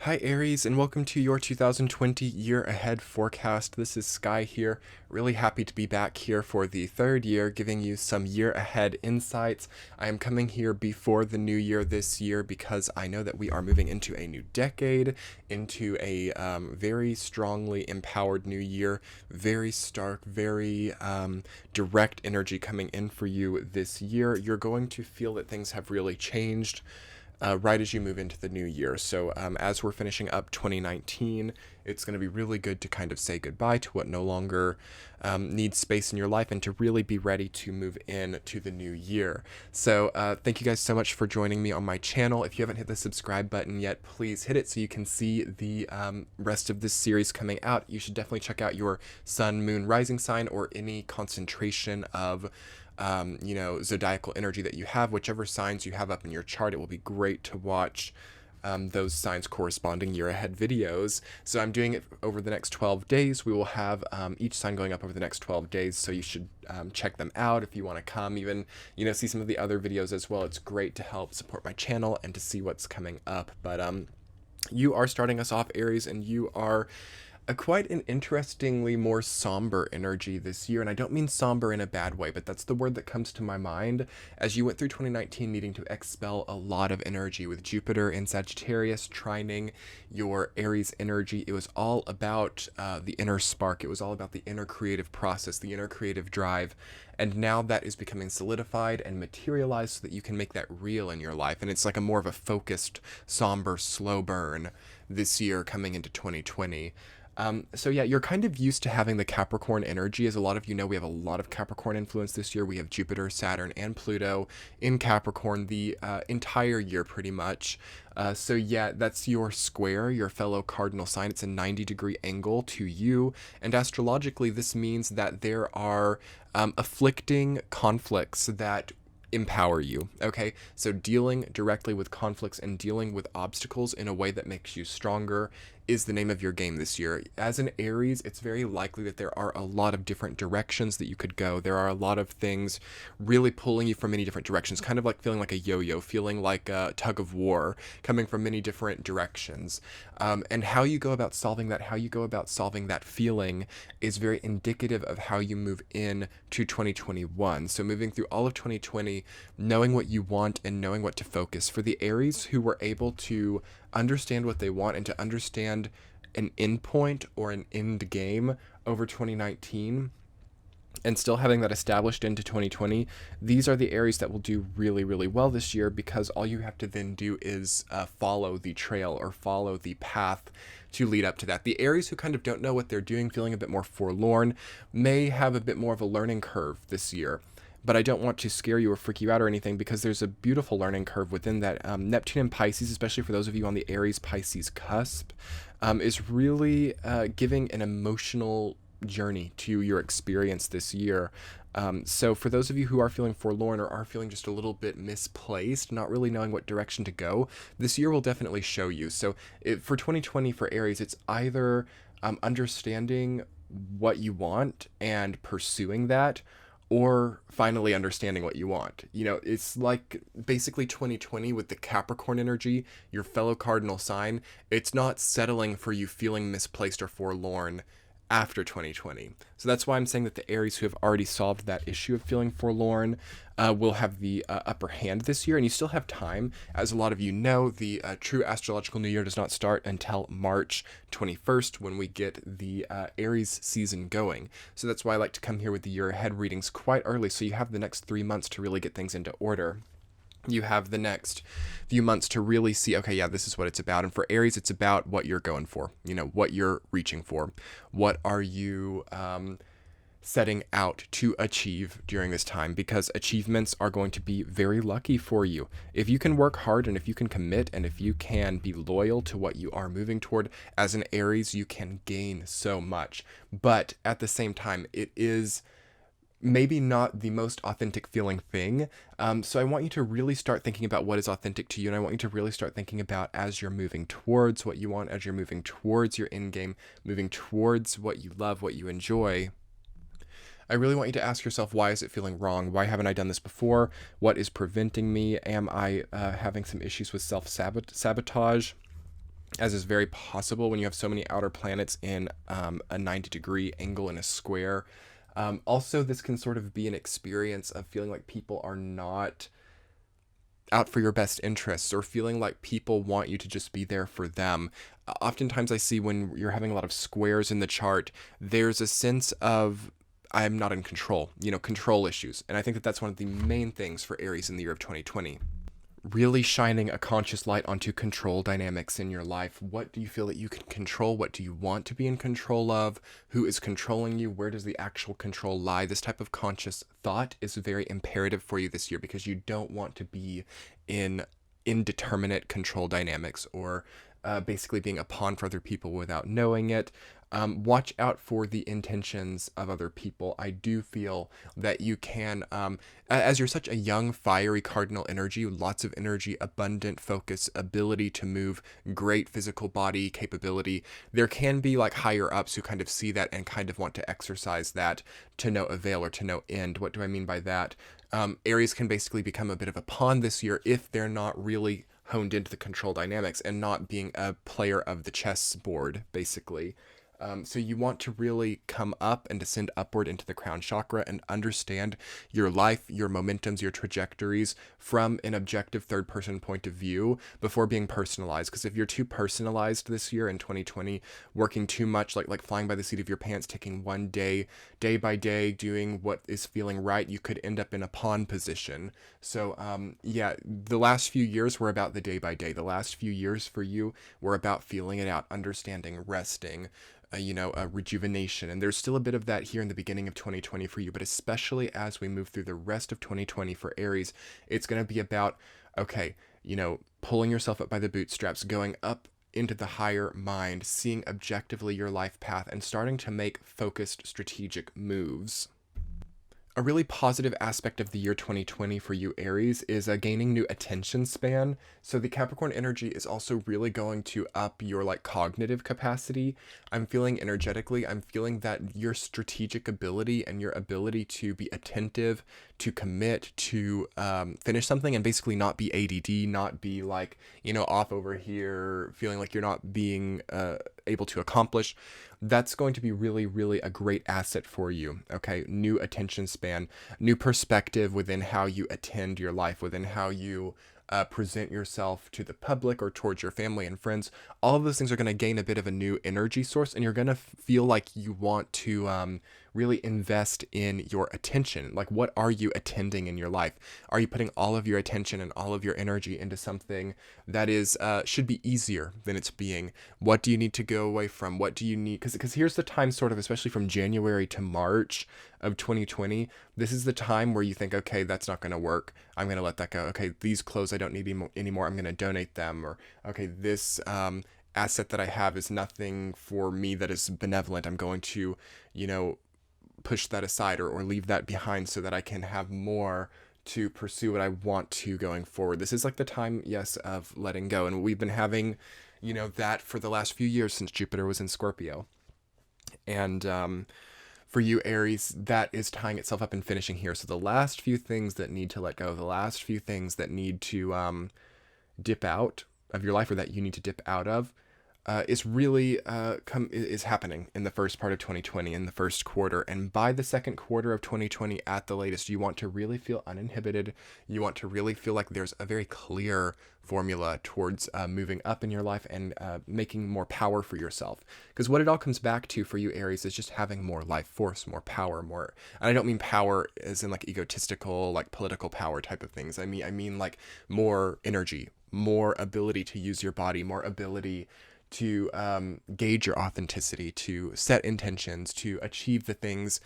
Hi Aries, and welcome to your 2020 year ahead forecast. This is Sky here. Really happy to be back here for the third year, giving you some year ahead insights. I am coming here before the new year this year because I know that we are moving into a new decade, into a very strongly empowered new year, very stark, very direct energy coming in for you this year. You're going to feel that things have really changed right as you move into the new year. So as we're finishing up 2019, it's going to be really good to kind of say goodbye to what no longer needs space in your life and to really be ready to move in to the new year. So thank you guys so much for joining me on my channel. If you haven't hit the subscribe button yet, please hit it so you can see the rest of this series coming out. You should definitely check out your sun, moon, rising sign, or any concentration of zodiacal energy that you have, whichever signs you have up in your chart. It will be great to watch those signs corresponding year ahead videos. So I'm doing it over the next 12 days. We will have each sign going up over the next 12 days. So you should check them out if you want to come, even, see some of the other videos as well. It's great to help support my channel and to see what's coming up. But you are starting us off, Aries, and you are quite an interestingly more somber energy this year. And I don't mean somber in a bad way, but that's the word that comes to my mind as you went through 2019 needing to expel a lot of energy with Jupiter in Sagittarius trining your Aries energy. It was all about the inner spark. It was all about the inner creative process, the inner creative drive. And now that is becoming solidified and materialized so that you can make that real in your life. And it's like a more of a focused, somber, slow burn this year coming into 2020. So yeah, you're kind of used to having the Capricorn energy. As a lot of you know, we have a lot of Capricorn influence this year. We have Jupiter, Saturn, and Pluto in Capricorn the entire year pretty much. So yeah, that's your square, your fellow cardinal sign. It's a 90-degree angle to you. And astrologically, this means that there are afflicting conflicts that empower you. Okay, so dealing directly with conflicts and dealing with obstacles in a way that makes you stronger is the name of your game this year. As an Aries, it's very likely that there are a lot of different directions that you could go. There are a lot of things really pulling you from many different directions, kind of like feeling like a yo-yo, feeling like a tug of war coming from many different directions. And how you go about solving that feeling is very indicative of how you move in to 2021. So moving through all of 2020, knowing what you want and knowing what to focus. For the Aries who were able to understand what they want and to understand an end point or an end game over 2019 and still having that established into 2020, these are the Aries that will do really, really well this year, because all you have to then do is follow the trail or follow the path to lead up to that. The Aries who kind of don't know what they're doing, feeling a bit more forlorn, may have a bit more of a learning curve this year. But I don't want to scare you or freak you out or anything, because there's a beautiful learning curve within that. Neptune and Pisces, especially for those of you on the Aries-Pisces cusp, is really giving an emotional journey to your experience this year. So for those of you who are feeling forlorn or are feeling just a little bit misplaced, not really knowing what direction to go, this year will definitely show you. So for 2020 for Aries, it's either understanding what you want and pursuing that, or finally understanding what you want. It's like basically 2020 with the Capricorn energy, your fellow cardinal sign. It's not settling for you feeling misplaced or forlorn after 2020. So that's why I'm saying that the Aries who have already solved that issue of feeling forlorn will have the upper hand this year. And you still have time. As a lot of you know, the true astrological new year does not start until March 21st when we get the Aries season going. So that's why I like to come here with the year ahead readings quite early, so you have the next 3 months to really get things into order. You have the next few months to really see, okay, yeah, this is what it's about. And for Aries, it's about what you're going for, what you're reaching for. What are you setting out to achieve during this time? Because achievements are going to be very lucky for you. If you can work hard and if you can commit and if you can be loyal to what you are moving toward, as an Aries, you can gain so much. But at the same time, it is maybe not the most authentic feeling thing. So I want you to really start thinking about what is authentic to you. And I want you to really start thinking about, as you're moving towards what you want, as you're moving towards your end game, moving towards what you love, what you enjoy, I really want you to ask yourself, why is it feeling wrong? Why haven't I done this before? What is preventing me? Am I having some issues with self-sabotage? as is very possible when you have so many outer planets in a 90-degree angle in a square. Also, this can sort of be an experience of feeling like people are not out for your best interests, or feeling like people want you to just be there for them. Oftentimes I see when you're having a lot of squares in the chart, there's a sense of I'm not in control, control issues. And I think that that's one of the main things for Aries in the year of 2020. Really shining a conscious light onto control dynamics in your life. What do you feel that you can control? What do you want to be in control of? Who is controlling you? Where does the actual control lie? This type of conscious thought is very imperative for you this year, because you don't want to be in indeterminate control dynamics, or basically being a pawn for other people without knowing it. Watch out for the intentions of other people. I do feel that you can, as you're such a young, fiery cardinal energy, lots of energy, abundant focus, ability to move, great physical body capability, there can be like higher ups who kind of see that and kind of want to exercise that to no avail or to no end. What do I mean by that? Aries can basically become a bit of a pawn this year if they're not really honed into the control dynamics and not being a player of the chessboard, basically. So you want to really come up and descend upward into the crown chakra and understand your life, your momentums, your trajectories from an objective third-person point of view before being personalized. Because if you're too personalized this year in 2020, working too much, like flying by the seat of your pants, taking one day by day, doing what is feeling right, you could end up in a pawn position. So the last few years were about the day by day. The last few years for you were about feeling it out, understanding, resting, a rejuvenation. And there's still a bit of that here in the beginning of 2020 for you, but especially as we move through the rest of 2020 for Aries, it's going to be about, pulling yourself up by the bootstraps, going up into the higher mind, seeing objectively your life path, and starting to make focused strategic moves. A really positive aspect of the year 2020 for you, Aries, is gaining new attention span. So the Capricorn energy is also really going to up your cognitive capacity. I'm feeling energetically, I'm feeling that your strategic ability and your ability to be attentive, to commit, to finish something, and basically not be ADD, not be off over here, feeling like you're not being able to accomplish. That's going to be really, really a great asset for you. Okay. New attention span, new perspective within how you attend your life, within how you present yourself to the public or towards your family and friends. All of those things are going to gain a bit of a new energy source, and you're going to feel like you want to really invest in your attention. Like, what are you attending in your life? Are you putting all of your attention and all of your energy into something that is should be easier than it's being? What do you need to go away from? What do you need? Because here's the time, sort of, especially from January to March of 2020, this is the time where you think, okay, that's not going to work. I'm going to let that go. Okay, these clothes I don't need anymore. I'm going to donate them. Or, okay, this asset that I have is nothing for me that is benevolent. I'm going to, push that aside or leave that behind so that I can have more to pursue what I want to going forward. This is the time, yes, of letting go. And we've been having, that for the last few years since Jupiter was in Scorpio. And for you, Aries, that is tying itself up and finishing here. So the last few things that need to let go, the last few things that need to dip out of your life, or that you need to dip out of, is really is happening in the first part of 2020, in the first quarter. And by the second quarter of 2020 at the latest, you want to really feel uninhibited. You want to really feel like there's a very clear formula towards moving up in your life and making more power for yourself. Because what it all comes back to for you, Aries, is just having more life force, more power, more. And I don't mean power as in egotistical, political power type of things. I mean more energy, more ability to use your body, more ability to gauge your authenticity, to set intentions, to achieve the things,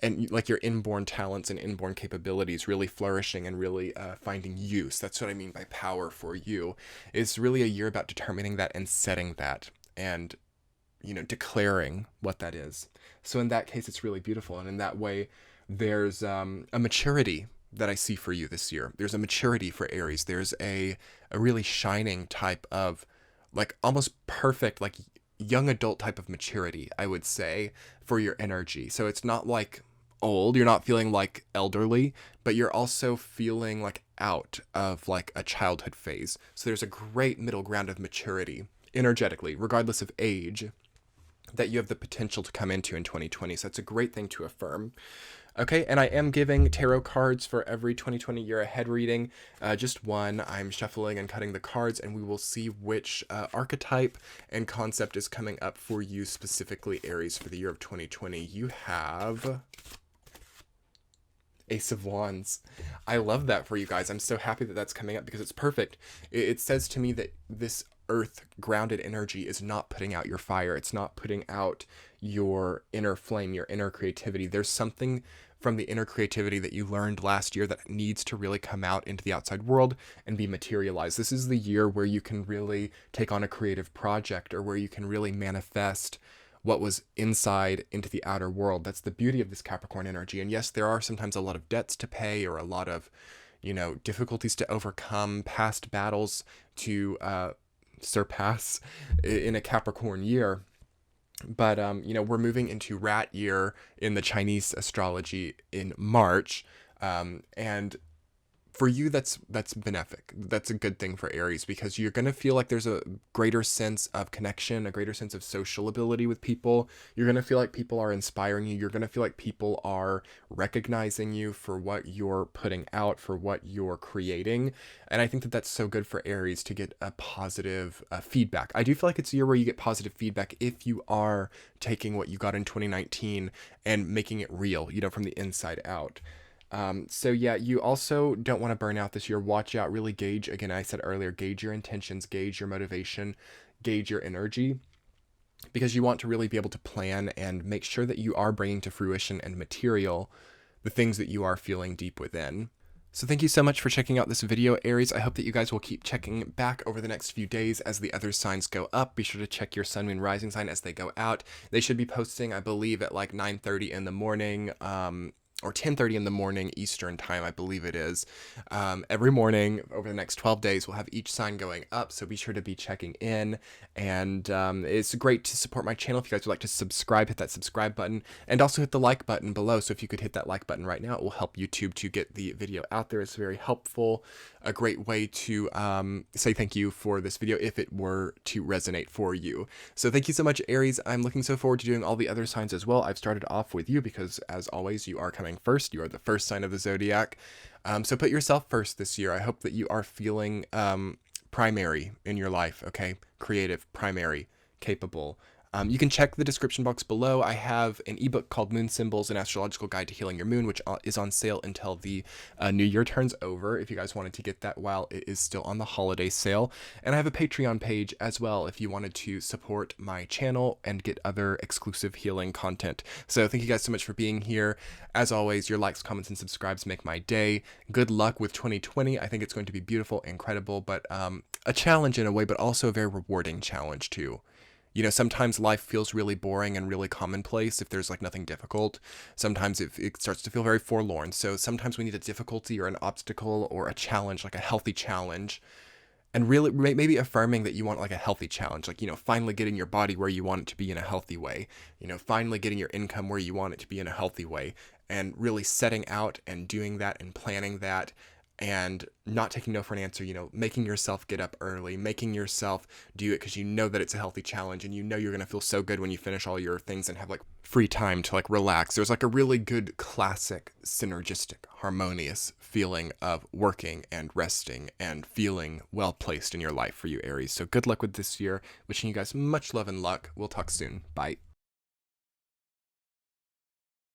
and your inborn talents and inborn capabilities really flourishing and really finding use. That's what I mean by power for you. It's really a year about determining that and setting that and, declaring what that is. So in that case, it's really beautiful. And in that way, there's a maturity that I see for you this year. There's a maturity for Aries. There's a really shining type of almost perfect, young adult type of maturity, I would say, for your energy. So it's not old, you're not feeling elderly, but you're also feeling out of a childhood phase. So there's a great middle ground of maturity energetically, regardless of age, that you have the potential to come into in 2020. So that's a great thing to affirm. Okay, and I am giving tarot cards for every 2020 year ahead reading. Just one. I'm shuffling and cutting the cards, and we will see which archetype and concept is coming up for you specifically, Aries, for the year of 2020. You have Ace of Wands. I love that for you guys. I'm so happy that that's coming up because it's perfect. It says to me that this earth grounded energy is not putting out your fire. It's not putting out your inner flame, your inner creativity. There's something from the inner creativity that you learned last year that needs to really come out into the outside world and be materialized. This is the year where you can really take on a creative project, or where you can really manifest what was inside into the outer world. That's the beauty of this Capricorn energy. And yes, there are sometimes a lot of debts to pay, or a lot of, difficulties to overcome, past battles to surpass in a Capricorn year. But, we're moving into rat year in the Chinese astrology in March. And for you, that's benefic. That's a good thing for Aries, because you're going to feel like there's a greater sense of connection, a greater sense of social ability with people. You're going to feel like people are inspiring you. You're going to feel like people are recognizing you for what you're putting out, for what you're creating. And I think that that's so good for Aries to get a positive feedback. I do feel like it's a year where you get positive feedback if you are taking what you got in 2019 and making it real, from the inside out. So yeah, you also don't want to burn out this year. Watch out, really gauge, again, I said earlier, gauge your intentions, gauge your motivation, gauge your energy, because you want to really be able to plan and make sure that you are bringing to fruition and material the things that you are feeling deep within. So thank you so much for checking out this video, Aries. I hope that you guys will keep checking back over the next few days as the other signs go up. Be sure to check your sun, moon, rising sign as they go out. They should be posting, I believe, at like 9:30 in the morning, or 10:30 in the morning Eastern time, I believe it is. Every morning over the next 12 days, we'll have each sign going up, so be sure to be checking in. And it's great to support my channel. If you guys would like to subscribe, hit that subscribe button, and also hit the like button below. So if you could hit that like button right now, it will help YouTube to get the video out there. It's very helpful, a great way to say thank you for this video if it were to resonate for you. So thank you so much, Aries. I'm looking so forward to doing all the other signs as well. I've started off with you because, as always, you are coming first. You are the first sign of the zodiac. So put yourself first this year. I hope that you are feeling primary in your life, okay? Creative, primary, capable. You can check the description box below. I have an ebook called Moon Symbols, an Astrological Guide to Healing Your Moon, which is on sale until the new year turns over, if you guys wanted to get that while it is still on the holiday sale. And I have a Patreon page as well if you wanted to support my channel and get other exclusive healing content. So thank you guys so much for being here. As always, your likes, comments, and subscribes make my day. Good luck with 2020. I think it's going to be beautiful, incredible, but a challenge in a way, but also a very rewarding challenge too. Sometimes life feels really boring and really commonplace if there's like nothing difficult. Sometimes it starts to feel very forlorn. So sometimes we need a difficulty or an obstacle or a challenge, like a healthy challenge. And really maybe affirming that you want like a healthy challenge, like, finally getting your body where you want it to be in a healthy way, finally getting your income where you want it to be in a healthy way, and really setting out and doing that and planning that. And not taking no for an answer, making yourself get up early, making yourself do it because you know that it's a healthy challenge, and you're going to feel so good when you finish all your things and have like free time to like relax. There's like a really good classic synergistic harmonious feeling of working and resting and feeling well placed in your life for you, Aries. So good luck with this year. Wishing you guys much love and luck. We'll talk soon. Bye.